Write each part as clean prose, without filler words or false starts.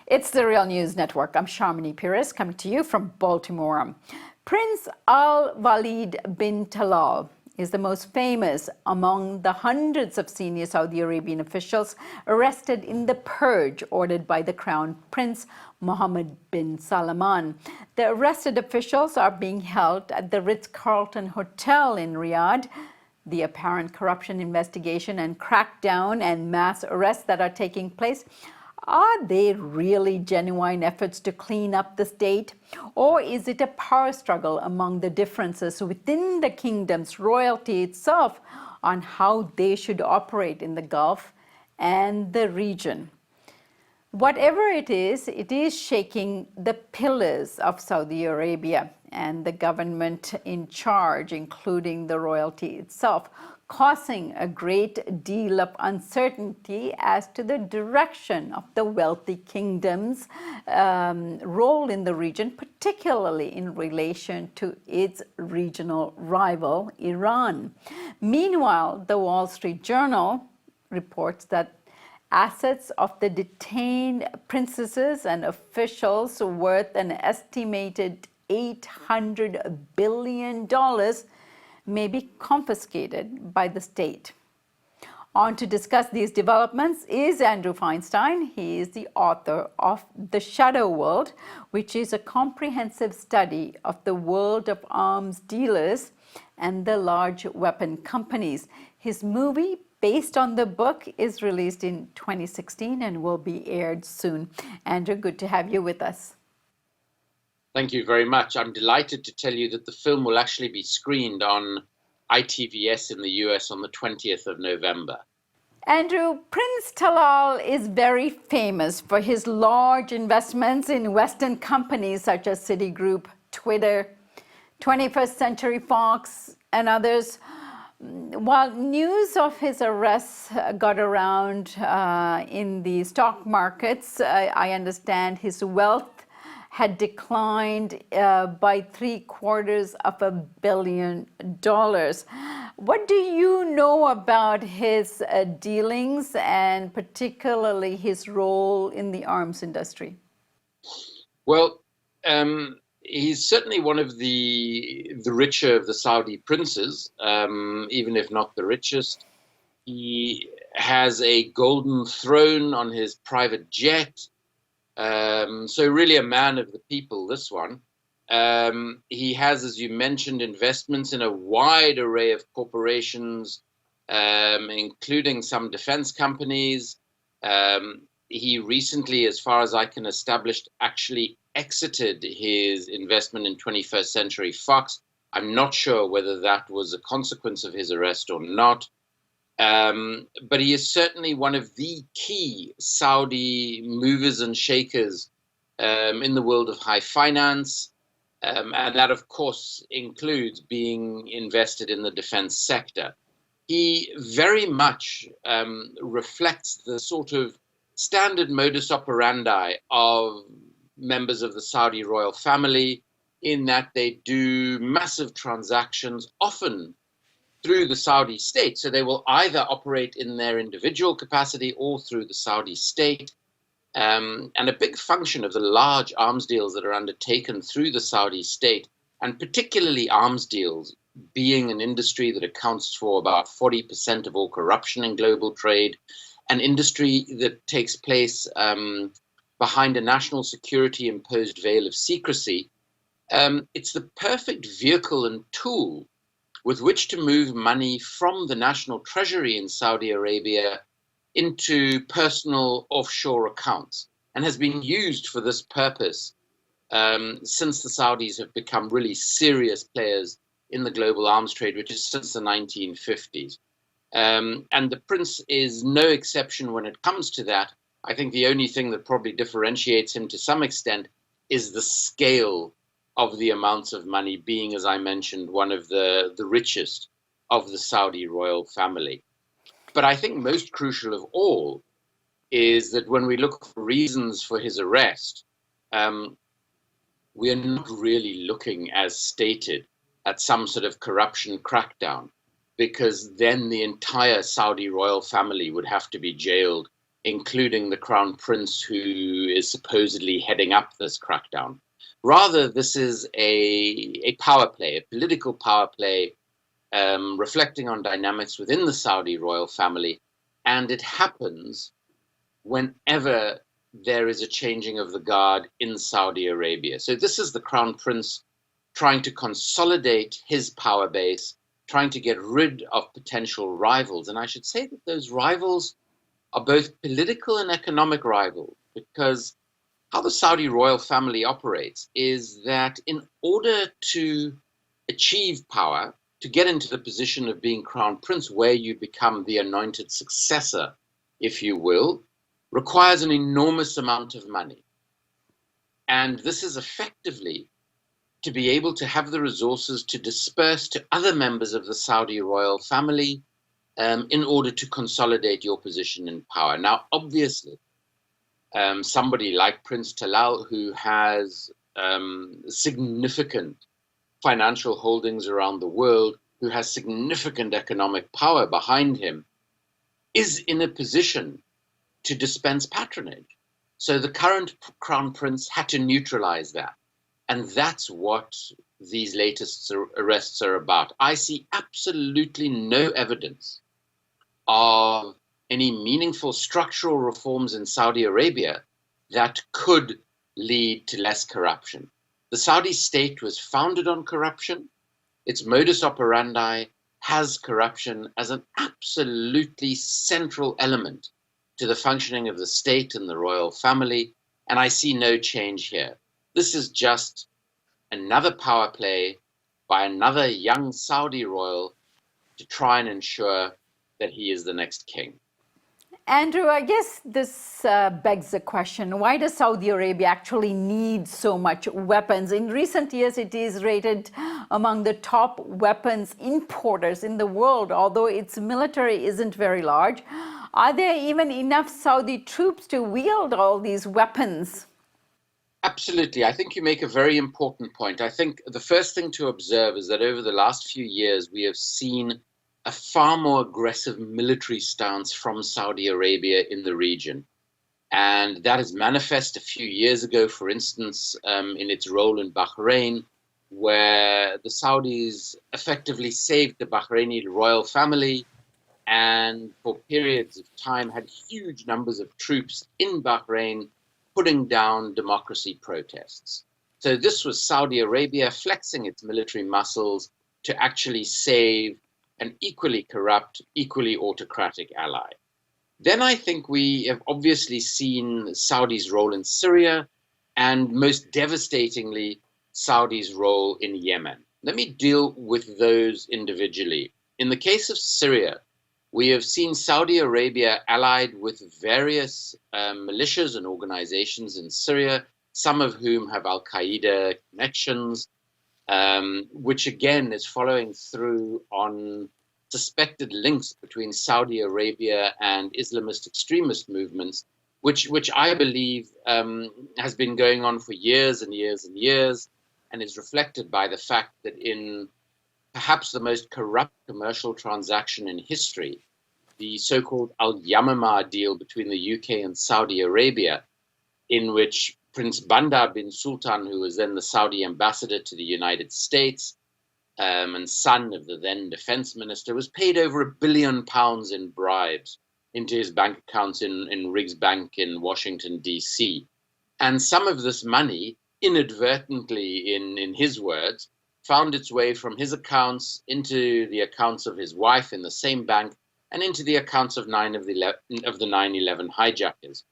It's the Real News Network. I'm Sharmini Pires coming to you from Baltimore. Prince Al-Waleed bin Talal is the most famous among the hundreds of senior Saudi Arabian officials arrested in the purge ordered by the Crown Prince Mohammed Bin-Salman. The arrested officials are being held at the Ritz-Carlton Hotel in Riyadh. The apparent corruption investigation and crackdown and mass arrests that are taking place, are they really genuine efforts to clean up the state? Or is it a power struggle among the differences within the kingdom's royalty itself on how they should operate in the Gulf and the region? Whatever it is shaking the pillars of Saudi Arabia and the government in charge, including the royalty itself, causing a great deal of uncertainty as to the direction of the wealthy kingdom's role in the region, particularly in relation to its regional rival, Iran. Meanwhile, the Wall Street Journal reports that assets of the detained princesses and officials worth an estimated $800 billion may be confiscated by the state. On to discuss these developments is Andrew Feinstein. He is the author of The Shadow World, which is a comprehensive study of the world of arms dealers and the large weapon companies. His movie, based on the book, is released in 2016 and will be aired soon. Andrew, good to have you with us. Thank you very much. I'm delighted to tell you that the film will actually be screened on ITVS in the US on the 20th of November. Andrew, Prince Talal is very famous for his large investments in Western companies such as Citigroup, Twitter, 21st Century Fox, and others. While news of his arrests got around in the stock markets, I understand his wealth had declined by $750 million. What do you know about his dealings and particularly his role in the arms industry? Well, he's certainly one of the richer of the Saudi princes, even if not the richest. He has a golden throne on his private jet. So really a man of the people, this one. He has, as you mentioned, investments in a wide array of corporations, including some defense companies. He recently, as far as I can establish, actually exited his investment in 21st Century Fox. I'm not sure whether that was a consequence of his arrest or not. But he is certainly one of the key Saudi movers and shakers in the world of high finance. And that, of course, includes being invested in the defense sector. He very much reflects the sort of standard modus operandi of members of the Saudi royal family, in that they do massive transactions, often through the Saudi state. So they will either operate in their individual capacity or through the Saudi state. And a big function of the large arms deals that are undertaken through the Saudi state, and particularly arms deals being an industry that accounts for about 40% of all corruption in global trade, an industry that takes place behind a national security imposed veil of secrecy. It's the perfect vehicle and tool with which to move money from the national treasury in Saudi Arabia into personal offshore accounts, and has been used for this purpose since the Saudis have become really serious players in the global arms trade, which is since the 1950s. And the prince is no exception when it comes to that. I think the only thing that probably differentiates him to some extent is the scale of the amounts of money, being, as I mentioned, one of the richest of the Saudi royal family. But I think most crucial of all is that when we look for reasons for his arrest, we are not really looking, as stated, at some sort of corruption crackdown, because then the entire Saudi royal family would have to be jailed including the Crown Prince, who is supposedly heading up this crackdown. Rather, this is a power play, a political power play, reflecting on dynamics within the Saudi royal family. And it happens whenever there is a changing of the guard in Saudi Arabia. So this is the Crown Prince trying to consolidate his power base, trying to get rid of potential rivals. And I should say that those rivals are both political and economic rivals, because how the Saudi royal family operates is that in order to achieve power, to get into the position of being Crown Prince, where you become the anointed successor, if you will, requires an enormous amount of money. And this is effectively to be able to have the resources to disperse to other members of the Saudi royal family in order to consolidate your position in power. Now, obviously, somebody like Prince Talal, who has significant financial holdings around the world, who has significant economic power behind him, is in a position to dispense patronage. So the current Crown Prince had to neutralize that. And that's what these latest arrests are about. I see absolutely no evidence of any meaningful structural reforms in Saudi Arabia that could lead to less corruption. The Saudi state was founded on corruption. Its modus operandi has corruption as an absolutely central element to the functioning of the state and the royal family, and I see no change here. This is just another power play by another young Saudi royal to try and ensure that he is the next king. Andrew, I guess this begs the question, why does Saudi Arabia actually need so much weapons? In recent years, it is rated among the top weapons importers in the world, although its military isn't very large. Are there even enough Saudi troops to wield all these weapons? Absolutely. I think you make a very important point. I think the first thing to observe is that over the last few years, we have seen a far more aggressive military stance from Saudi Arabia in the region. And that is manifest a few years ago, for instance, in its role in Bahrain, where the Saudis effectively saved the Bahraini royal family and for periods of time had huge numbers of troops in Bahrain putting down democracy protests. So this was Saudi Arabia flexing its military muscles to actually save an equally corrupt, equally autocratic ally. Then I think we have obviously seen Saudi's role in Syria and most devastatingly, Saudi's role in Yemen. Let me deal with those individually. In the case of Syria, we have seen Saudi Arabia allied with various militias and organizations in Syria, some of whom have Al-Qaeda connections, which again is following through on suspected links between Saudi Arabia and Islamist extremist movements, which I believe has been going on for years and years and years, and is reflected by the fact that in perhaps the most corrupt commercial transaction in history, the so-called Al-Yamamah deal between the UK and Saudi Arabia, in which Prince Bandar bin Sultan, who was then the Saudi ambassador to the United States, and son of the then defense minister, was paid over £1 billion in bribes into his bank accounts in Riggs Bank in Washington, D.C. And some of this money, inadvertently, in his words, found its way from his accounts into the accounts of his wife in the same bank and into the accounts of 9 of the 9/11 hijackers.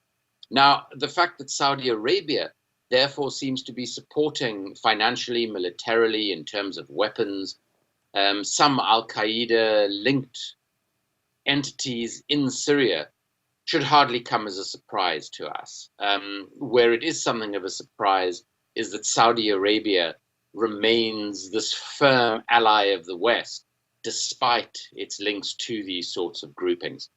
Now, the fact that Saudi Arabia therefore seems to be supporting financially, militarily, in terms of weapons, some Al-Qaeda-linked entities in Syria should hardly come as a surprise to us. Where it is something of a surprise is that Saudi Arabia remains this firm ally of the West, despite its links to these sorts of groupings.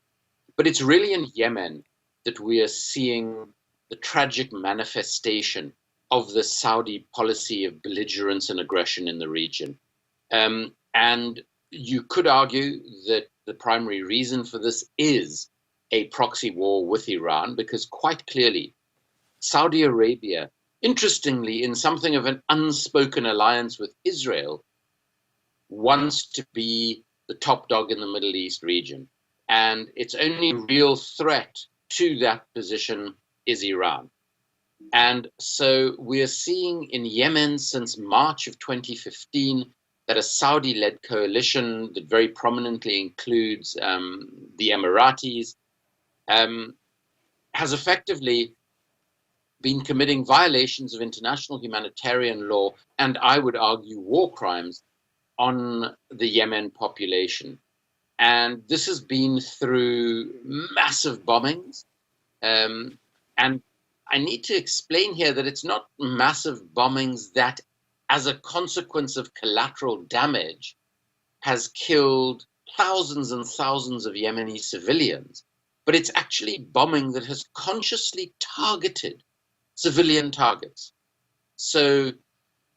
But it's really in Yemen that we are seeing the tragic manifestation of the Saudi policy of belligerence and aggression in the region. And you could argue that the primary reason for this is a proxy war with Iran, because quite clearly Saudi Arabia, interestingly, in something of an unspoken alliance with Israel, wants to be the top dog in the Middle East region. And its only real threat to that position is Iran. And so we're seeing in Yemen since March of 2015 that a Saudi-led coalition that very prominently includes the Emiratis has effectively been committing violations of international humanitarian law and, I would argue, war crimes on the Yemen population. And this has been through massive bombings. And I need to explain here that it's not massive bombings that, as a consequence of collateral damage, has killed thousands and thousands of Yemeni civilians, but it's actually bombing that has consciously targeted civilian targets. So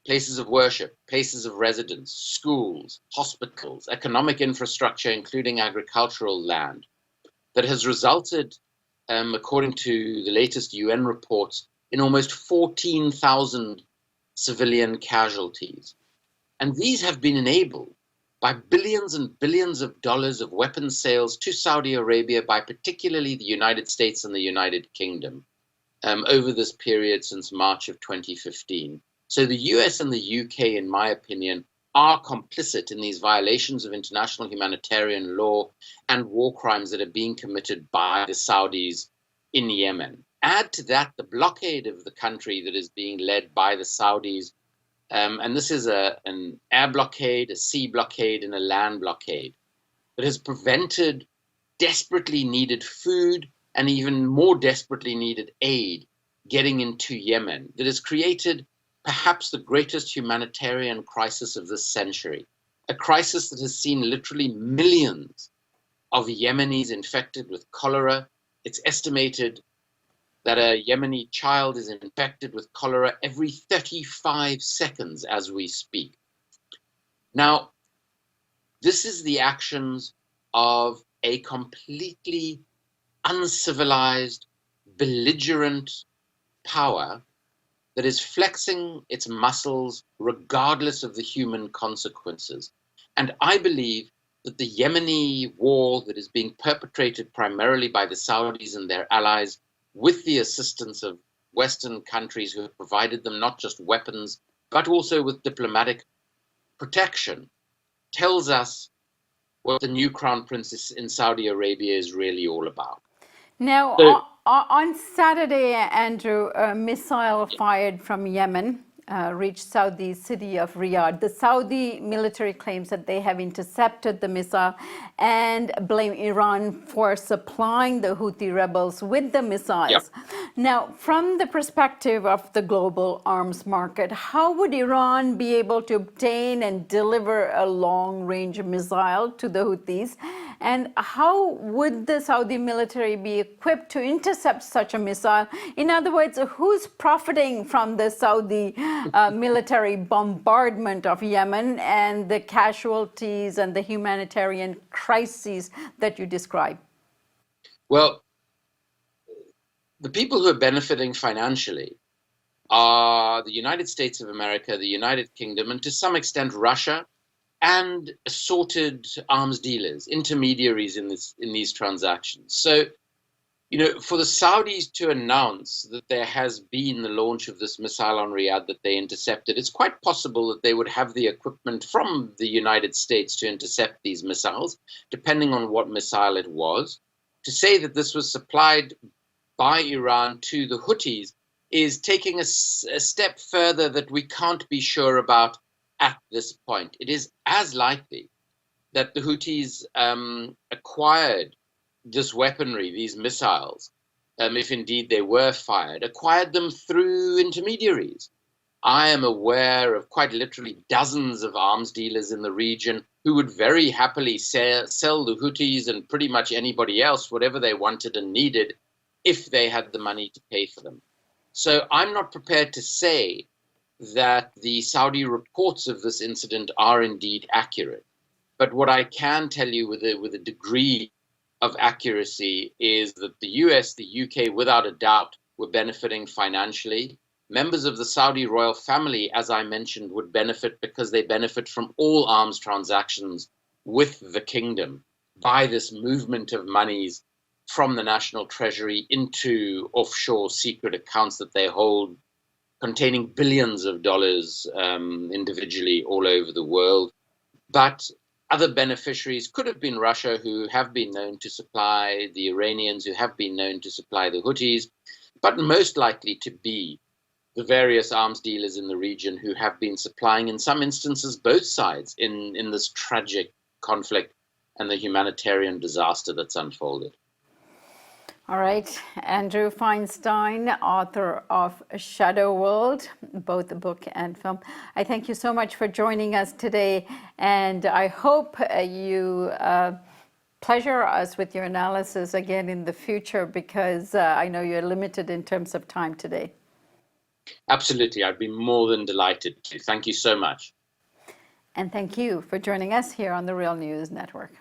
places of worship, places of residence, schools, hospitals, economic infrastructure, including agricultural land, that has resulted, according to the latest UN reports, in almost 14,000 civilian casualties. And these have been enabled by billions and billions of dollars of weapons sales to Saudi Arabia by particularly the United States and the United Kingdom over this period since March of 2015. So the US and the UK, in my opinion, are complicit in these violations of international humanitarian law and war crimes that are being committed by the Saudis in Yemen. Add to that the blockade of the country that is being led by the Saudis, and this is an air blockade, a sea blockade, and a land blockade that has prevented desperately needed food and even more desperately needed aid getting into Yemen, that has created perhaps the greatest humanitarian crisis of this century, a crisis that has seen literally millions of Yemenis infected with cholera. It's estimated that a Yemeni child is infected with cholera every 35 seconds as we speak. Now, this is the actions of a completely uncivilized, belligerent power that is flexing its muscles regardless of the human consequences. And I believe that the Yemeni war that is being perpetrated primarily by the Saudis and their allies, with the assistance of Western countries who have provided them not just weapons, but also with diplomatic protection, tells us what the new crown prince in Saudi Arabia is really all about. Now, So, on Saturday, Andrew, a missile fired from Yemen reached Saudi city of Riyadh. The Saudi military claims that they have intercepted the missile and blame Iran for supplying the Houthi rebels with the missiles. yep. Now, from the perspective of the global arms market, how would Iran be able to obtain and deliver a long-range missile to the Houthis? And how would the Saudi military be equipped to intercept such a missile? In other words, who's profiting from the Saudi military bombardment of Yemen and the casualties and the humanitarian crises that you describe? Well, the people who are benefiting financially are the United States of America, the United Kingdom, and to some extent Russia, and assorted arms dealers, intermediaries in these transactions. So, for the Saudis to announce that there has been the launch of this missile on Riyadh that they intercepted, it's quite possible that they would have the equipment from the United States to intercept these missiles, depending on what missile it was. To say that this was supplied by Iran to the Houthis is taking a step further that we can't be sure about at this point. It is as likely that the Houthis acquired this weaponry, these missiles, if indeed they were fired, acquired them through intermediaries. I am aware of quite literally dozens of arms dealers in the region who would very happily sell the Houthis and pretty much anybody else whatever they wanted and needed if they had the money to pay for them. So I'm not prepared to say that the Saudi reports of this incident are indeed accurate. But what I can tell you with a degree of accuracy is that the US, the UK, without a doubt, were benefiting financially. Members of the Saudi royal family, as I mentioned, would benefit because they benefit from all arms transactions with the kingdom by this movement of monies from the national treasury into offshore secret accounts that they hold, containing billions of dollars individually all over the world. But other beneficiaries could have been Russia, who have been known to supply the Iranians, who have been known to supply the Houthis, but most likely to be the various arms dealers in the region who have been supplying, in some instances, both sides in this tragic conflict and the humanitarian disaster that's unfolded. All right, Andrew Feinstein, author of Shadow World, both the book and film. I thank you so much for joining us today, and I hope you pleasure us with your analysis again in the future, because I know you're limited in terms of time today. Absolutely, I'd be more than delighted to. Thank you so much. And thank you for joining us here on the Real News Network.